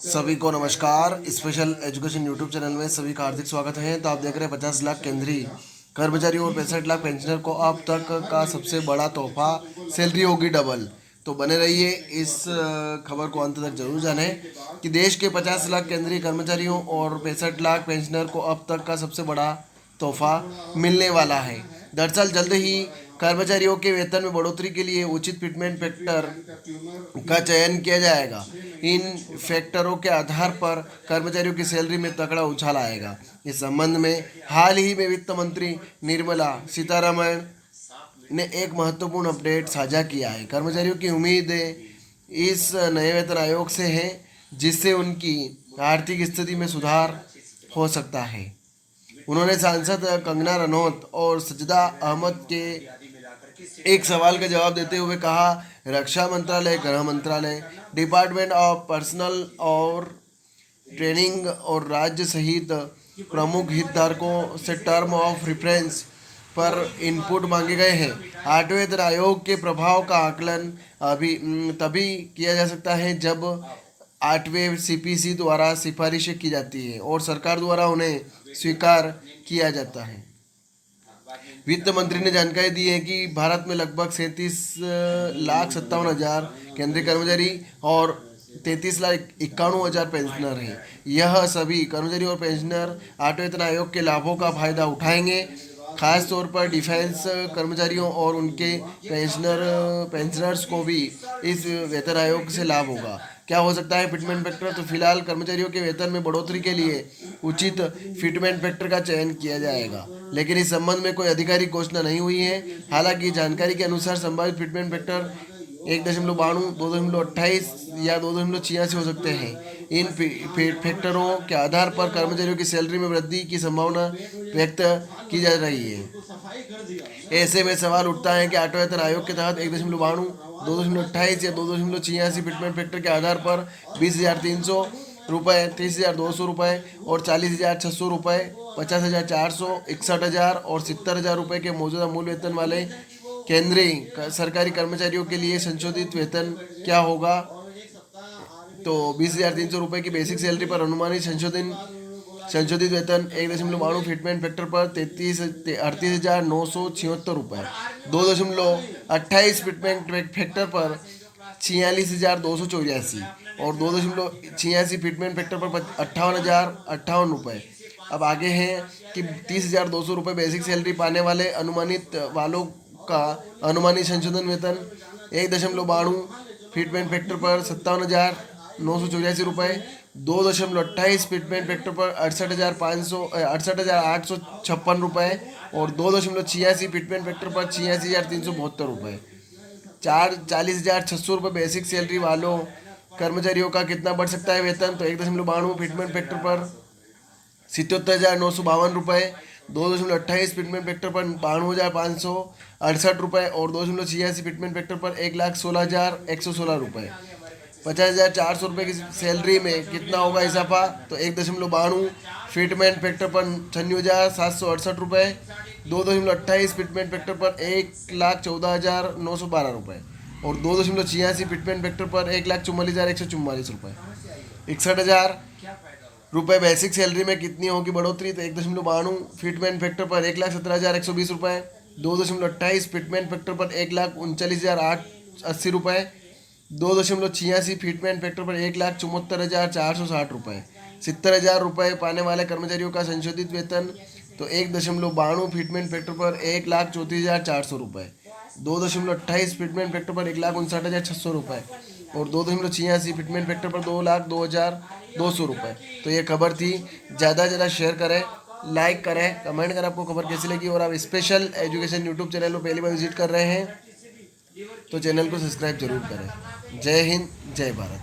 सभी को नमस्कार। स्पेशल एजुकेशन यूट्यूब चैनल में सभी का हार्दिक स्वागत है। तो आप देख रहे हैं 50 लाख केंद्रीय कर्मचारियों और 65 लाख पेंशनर को अब तक का सबसे बड़ा तोहफा, सैलरी होगी डबल। तो बने रहिए, इस खबर को अंत तक जरूर जानें कि देश के 50 लाख केंद्रीय कर्मचारियों और 65 लाख पेंशनर को अब तक का सबसे बड़ा तोहफा मिलने वाला है। दरअसल जल्द ही कर्मचारियों के वेतन में बढ़ोतरी के लिए उचित फिटमेंट फैक्टर का चयन किया जाएगा। इन फैक्टरों के आधार पर कर्मचारियों की सैलरी में तगड़ा उछाल आएगा। इस संबंध में हाल ही में वित्त मंत्री निर्मला सीतारमण ने एक महत्वपूर्ण अपडेट साझा किया है। कर्मचारियों की उम्मीदें इस नए वेतन आयोग से हैं, जिससे उनकी आर्थिक स्थिति में सुधार हो सकता है। उन्होंने सांसद कंगना रनौत और सजदा अहमद के एक सवाल का जवाब देते हुए कहा, रक्षा मंत्रालय, गृह मंत्रालय, डिपार्टमेंट ऑफ पर्सनल और ट्रेनिंग और राज्य सहित प्रमुख हितधारकों से टर्म ऑफ रेफरेंस पर इनपुट मांगे गए हैं। 8वें वेतन आयोग के प्रभाव का आकलन तभी किया जा सकता है जब 8वें सीपीसी द्वारा सिफारिशें की जाती है और सरकार द्वारा उन्हें स्वीकार किया जाता है। वित्त मंत्री ने जानकारी दी है कि भारत में लगभग 37,57,000 केंद्रीय कर्मचारी और 33,91,000 पेंशनर हैं। यह सभी कर्मचारी और पेंशनर 8वें वेतन आयोग के लाभों का फायदा उठाएंगे। खास तौर पर डिफेंस कर्मचारियों और उनके पेंशनर्स को भी इस वेतन आयोग से लाभ होगा। क्या हो सकता है फिटमेंट फैक्टर? तो फिलहाल कर्मचारियों के वेतन में बढ़ोतरी के लिए उचित फिटमेंट फैक्टर का चयन किया जाएगा, लेकिन इस संबंध में कोई आधिकारिक घोषणा नहीं हुई है। हालांकि जानकारी के अनुसार संभावित फिटमेंट फैक्टर 1.92, 2.28 या 2.86 हो सकते हैं। इन फैक्टरों के आधार पर कर्मचारियों की सैलरी में वृद्धि की संभावना व्यक्त की जा रही है। ऐसे में सवाल उठता है कि 8वें वेतन आयोग के तहत 1.92, 2.28 या 2.86 फिटमेंट फैक्टर के आधार पर 20,300 रुपये, 30,200 रुपये और 40,600 रुपये, 50,400, 61,000 और 70,000 रुपये के मौजूदा मूल वेतन वाले केंद्रीय सरकारी कर्मचारियों के लिए संशोधित वेतन क्या होगा? तो 20,300 रुपये की बेसिक सैलरी पर अनुमानित संशोधित वेतन 1.92 फिटमेंट फैक्टर पर 38,976 रुपये, 2.28 फिटमेंट फैक्टर पर 46,284 और 2.86 फिटमेंट फैक्टर पर 58,058 रुपये। अब आगे हैं कि 30,200 रुपये बेसिक सैलरी पाने वाले अनुमानित वालों का अनुमानित संशोधन वेतन 1.92 फिटमेंट फैक्टर पर 57,984 रुपये, 2.28 फिटमेंट फैक्टर पर 68,856 रुपये और 2.86 फिटमेंट फैक्टर पर 86,372 रुपये। 40,600 रुपये बेसिक सैलरी वालों कर्मचारियों का कितना बढ़ सकता है वेतन? तो 1.92 फिटमेंट फैक्टर पर 77,952 रुपये, 2.28 फिटमेंट फैक्टर पर 92,568 रुपये और 2.86 फिटमेंट फैक्टर पर 1,16,116 रुपये। 50,400 रुपये की सैलरी में कितना होगा इजाफा? तो 1.92 फिटमेंट फैक्टर पर 96,768 रुपये, 2.28 फिटमेंट फैक्टर पर 1,14,912 रुपये और 2.86 फिटमेंट फैक्टर पर 1,44,144 रुपये। 61,000 रुपये बेसिक सैलरी में कितनी होगी बढ़ोतरी? तो 1.92 फिटमेंट फैक्टर पर 1,17,120 रुपये, 2.28 फिटमेंट फैक्टर पर 1,39,880 रुपये, 2.86 फिटमेंट फैक्टर पर 1,74,460 रुपये। 70,000 रुपये पाने वाले कर्मचारियों का संशोधित वेतन तो 1.92 फिटमेंट फैक्टर पर 1,34,400 रुपये, 2.28 फिटमेंट फैक्टर पर 1,59,600 रुपये और 2.86 फिटमेंट फैक्टर पर 2,02,200 रुपये। तो ये खबर थी। ज़्यादा से ज़्यादा शेयर करें, लाइक करें, कमेंट करें आपको खबर कैसी लगी। और आप स्पेशल एजुकेशन यूट्यूब चैनल को पहली बार विजिट कर रहे हैं तो चैनल को सब्सक्राइब जरूर करें। जय हिंद, जय भारत।